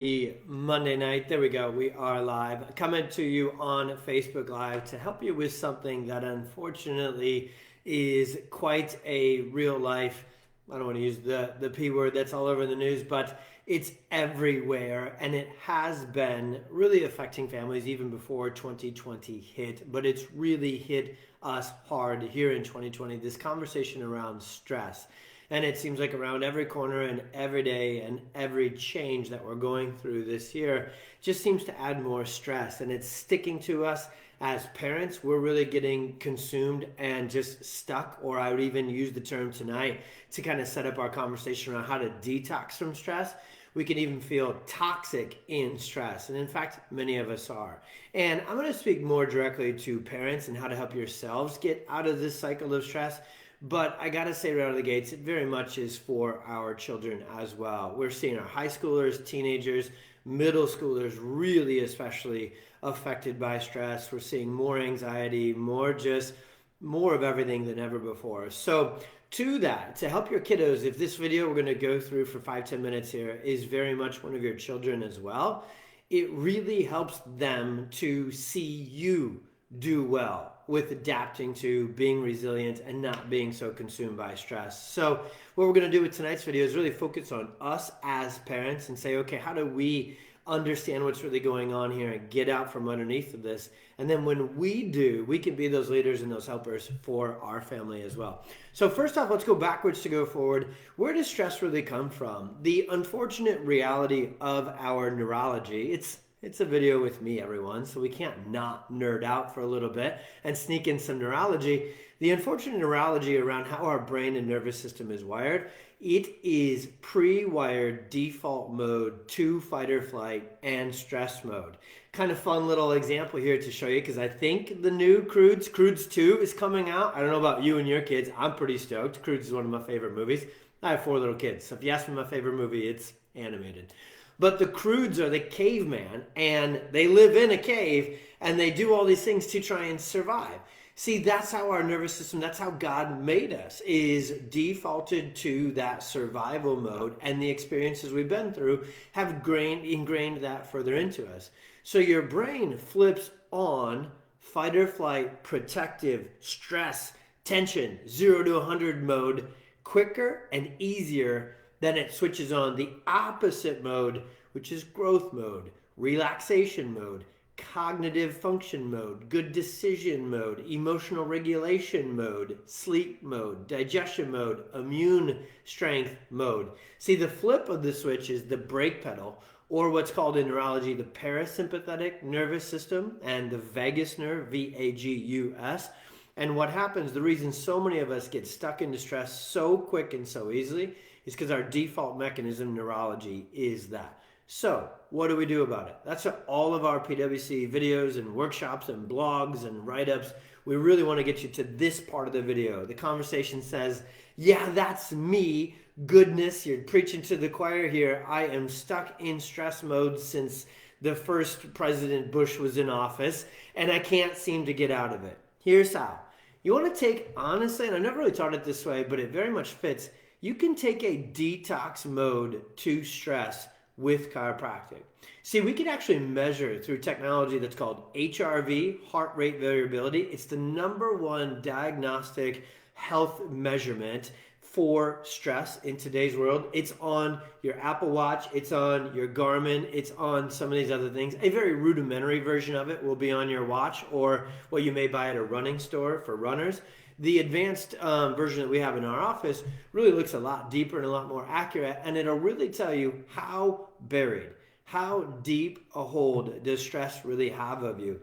Monday night. There we go. We are live. Coming to you on Facebook Live to help you with something that unfortunately is quite a real life. I don't want to use the P word that's all over the news, but it's everywhere and it has been really affecting families even before 2020 hit, but it's really hit us hard here in 2020. This conversation around stress. And it seems like around every corner and every day and every change that we're going through this year just seems to add more stress. And it's sticking to us as parents. We're really getting consumed and just stuck, or I would even use the term tonight to kind of set up our conversation around how to detox from stress. We can even feel toxic in stress. And in fact, many of us are. And I'm going to speak more directly to parents and how to help yourselves get out of this cycle of stress. But I gotta say right out of the gates, it very much is for our children as well. We're seeing our high schoolers, teenagers, middle schoolers really especially affected by stress. We're seeing more anxiety, more of everything than ever before. So to that, to help your kiddos, if this video we're gonna go through for 5-10 minutes here is very much one of your children as well, it really helps them to see you do well with adapting to being resilient and not being so consumed by stress. So what we're going to do with tonight's video is really focus on us as parents and say, okay, how do we understand what's really going on here and get out from underneath of this? And then when we do, we can be those leaders and those helpers for our family as well. So first off, let's go backwards to go forward. Where does stress really come from? The unfortunate reality of our neurology, it's a video with me, everyone, so we can't not nerd out for a little bit and sneak in some neurology. The unfortunate neurology around how our brain and nervous system is wired, it is pre-wired default mode to fight or flight and stress mode. Kind of fun little example here to show you because I think the new Croods 2 is coming out. I don't know about you and your kids. I'm pretty stoked. Croods is one of my favorite movies. I have 4 little kids, so if you ask me my favorite movie, it's animated. But the Croods are the caveman, and they live in a cave, and they do all these things to try and survive. See, that's how our nervous system, that's how God made us, is defaulted to that survival mode, and the experiences we've been through have ingrained that further into us. So your brain flips on fight or flight, protective, stress, tension, 0 to 100 mode quicker and easier. Then it switches on the opposite mode, which is growth mode, relaxation mode, cognitive function mode, good decision mode, emotional regulation mode, sleep mode, digestion mode, immune strength mode. See, the flip of the switch is the brake pedal, or what's called in neurology the parasympathetic nervous system and the vagus nerve, VAGUS. And what happens, the reason so many of us get stuck into stress so quick and so easily is because our default mechanism, neurology, is that. So what do we do about it? That's what all of our PWC videos and workshops and blogs and write-ups, we really want to get you to this part of the video. The conversation says, yeah, that's me. Goodness, you're preaching to the choir here. I am stuck in stress mode since the first President Bush was in office, and I can't seem to get out of it. Here's how. You want to take, honestly, and I've never really taught it this way, but it very much fits. You can take a detox mode to stress with chiropractic. See, we can actually measure through technology that's called HRV, heart rate variability. It's the #1 diagnostic health measurement for stress in today's world. It's on your Apple Watch, it's on your Garmin, it's on some of these other things. A very rudimentary version of it will be on your watch or what you may buy at a running store for runners. The advanced version that we have in our office really looks a lot deeper and a lot more accurate, and it'll really tell you how buried, how deep a hold does stress really have of you.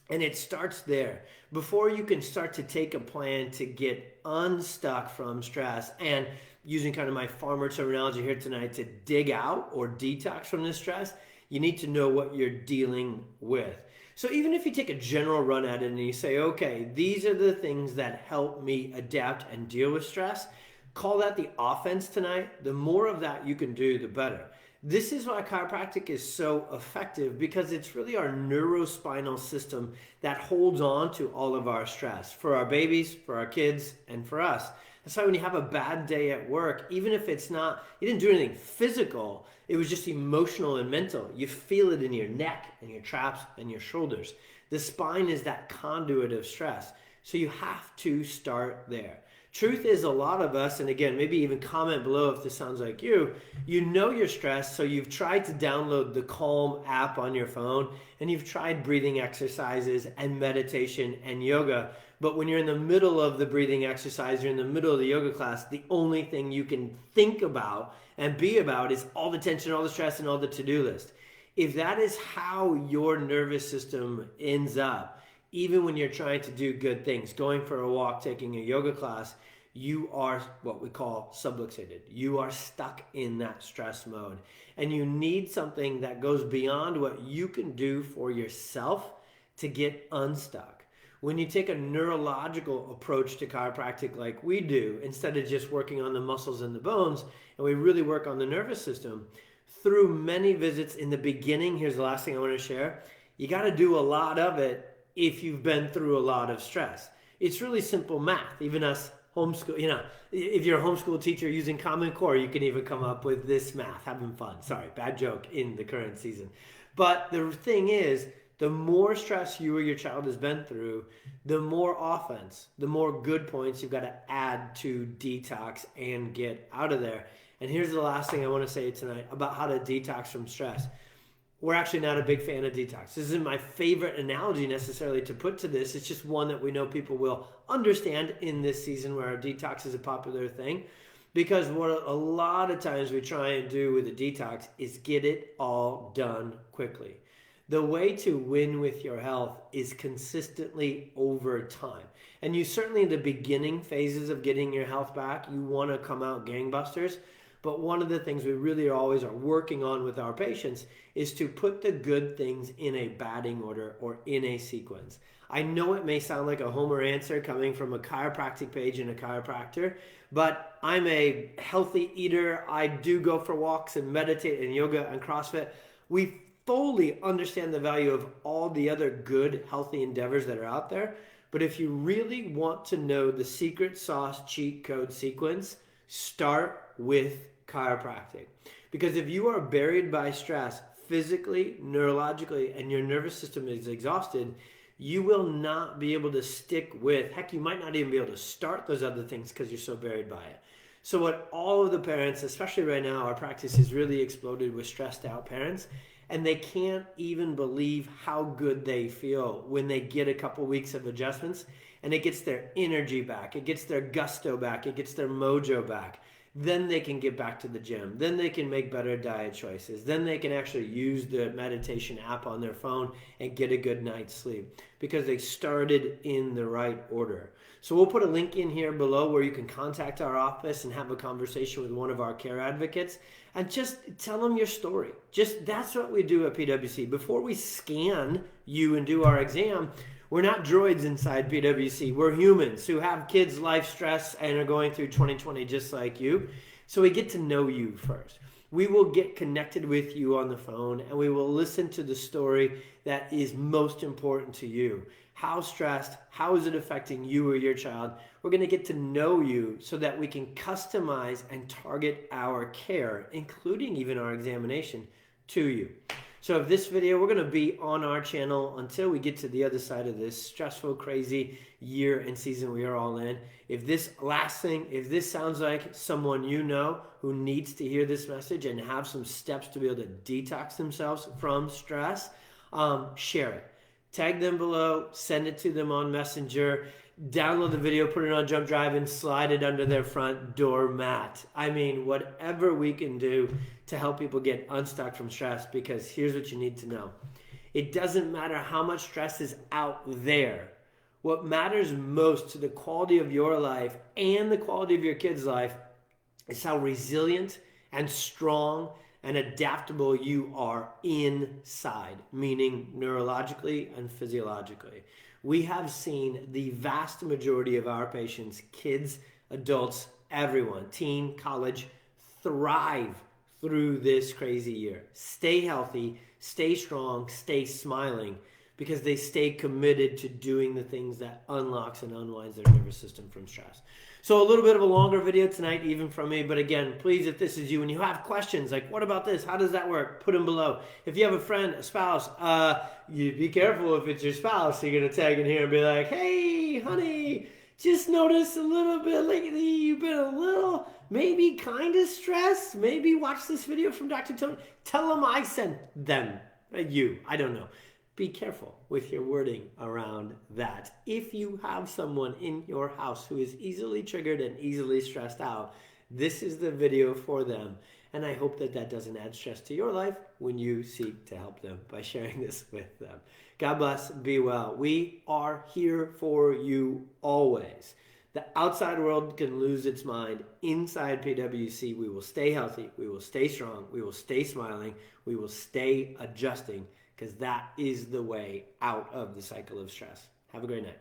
And it starts there. Before you can start to take a plan to get unstuck from stress and using kind of my farmer terminology here tonight to dig out or detox from this stress, you need to know what you're dealing with. So even if you take a general run at it and you say, okay, these are the things that help me adapt and deal with stress, call that the offense tonight. The more of that you can do, the better. This is why chiropractic is so effective, because it's really our neurospinal system that holds on to all of our stress for our babies, for our kids, and for us. That's why when you have a bad day at work, even if it's not, you didn't do anything physical, it was just emotional and mental. You feel it in your neck and your traps and your shoulders. The spine is that conduit of stress. So you have to start there. Truth is, a lot of us, and again, maybe even comment below if this sounds like you know you're stressed, so you've tried to download the Calm app on your phone, and you've tried breathing exercises and meditation and yoga, but when you're in the middle of the breathing exercise, you're in the middle of the yoga class, the only thing you can think about and be about is all the tension, all the stress, and all the to-do list. If that is how your nervous system ends up, even when you're trying to do good things, going for a walk, taking a yoga class, you are what we call subluxated. You are stuck in that stress mode. And you need something that goes beyond what you can do for yourself to get unstuck. When you take a neurological approach to chiropractic like we do, instead of just working on the muscles and the bones, and we really work on the nervous system, through many visits in the beginning, here's the last thing I want to share, you got to do a lot of it if you've been through a lot of stress. It's really simple math. Even us homeschool, if you're a homeschool teacher using Common Core, you can even come up with this math, having fun. Sorry, bad joke in the current season. But the thing is, the more stress you or your child has been through, the more offense, the more good points you've got to add to detox and get out of there. And here's the last thing I want to say tonight about how to detox from stress. We're actually not a big fan of detox. This isn't my favorite analogy necessarily to put to this. It's just one that we know people will understand in this season where detox is a popular thing. Because what a lot of times we try and do with a detox is get it all done quickly. The way to win with your health is consistently over time. And you certainly in the beginning phases of getting your health back, you want to come out gangbusters. But one of the things we really always are working on with our patients is to put the good things in a batting order or in a sequence. I know it may sound like a homer answer coming from a chiropractic page and a chiropractor, but I'm a healthy eater. I do go for walks and meditate and yoga and CrossFit. We fully understand the value of all the other good, healthy endeavors that are out there. But if you really want to know the secret sauce cheat code sequence, start with chiropractic. Because if you are buried by stress physically, neurologically, and your nervous system is exhausted, you will not be able to stick with, heck, you might not even be able to start those other things because you're so buried by it. So what all of the parents, especially right now, our practice has really exploded with stressed out parents, and they can't even believe how good they feel when they get a couple weeks of adjustments, and it gets their energy back, it gets their gusto back, it gets their mojo back. Then they can get back to the gym. Then they can make better diet choices. Then they can actually use the meditation app on their phone and get a good night's sleep because they started in the right order. So we'll put a link in here below where you can contact our office and have a conversation with one of our care advocates and just tell them your story. Just that's what we do at PwC. Before we scan you and do our exam, we're not droids inside PwC. We're humans who have kids, life stress, and are going through 2020 just like you. So we get to know you first. We will get connected with you on the phone, and we will listen to the story that is most important to you. How stressed? How is it affecting you or your child? We're going to get to know you so that we can customize and target our care, including even our examination, to you. So if this video, we're going to be on our channel until we get to the other side of this stressful, crazy year and season we are all in. If this last thing, if this sounds like someone you know who needs to hear this message and have some steps to be able to detox themselves from stress, share it. Tag them below, send it to them on Messenger, download the video, put it on Jump Drive, and slide it under their front door mat. I mean, whatever we can do to help people get unstuck from stress, because here's what you need to know. It doesn't matter how much stress is out there. What matters most to the quality of your life and the quality of your kid's life is how resilient and strong and adaptable you are inside, meaning neurologically and physiologically. We have seen the vast majority of our patients, kids, adults, everyone, teen, college, thrive through this crazy year. Stay healthy, stay strong, stay smiling, because they stay committed to doing the things that unlocks and unwinds their nervous system from stress. So a little bit of a longer video tonight, even from me. But again, please, if this is you and you have questions like, what about this? How does that work? Put them below. If you have a friend, a spouse, you be careful if it's your spouse. You're going to tag in here and be like, hey, honey, just notice a little bit lately you've been a little, maybe kind of stressed. Maybe watch this video from Dr. Tony. Tell them I sent them. You. I don't know. Be careful with your wording around that. If you have someone in your house who is easily triggered and easily stressed out, this is the video for them. And I hope that that doesn't add stress to your life when you seek to help them by sharing this with them. God bless. Be well. We are here for you always. The outside world can lose its mind. Inside PWC, we will stay healthy. We will stay strong. We will stay smiling. We will stay adjusting, because that is the way out of the cycle of stress. Have a great night.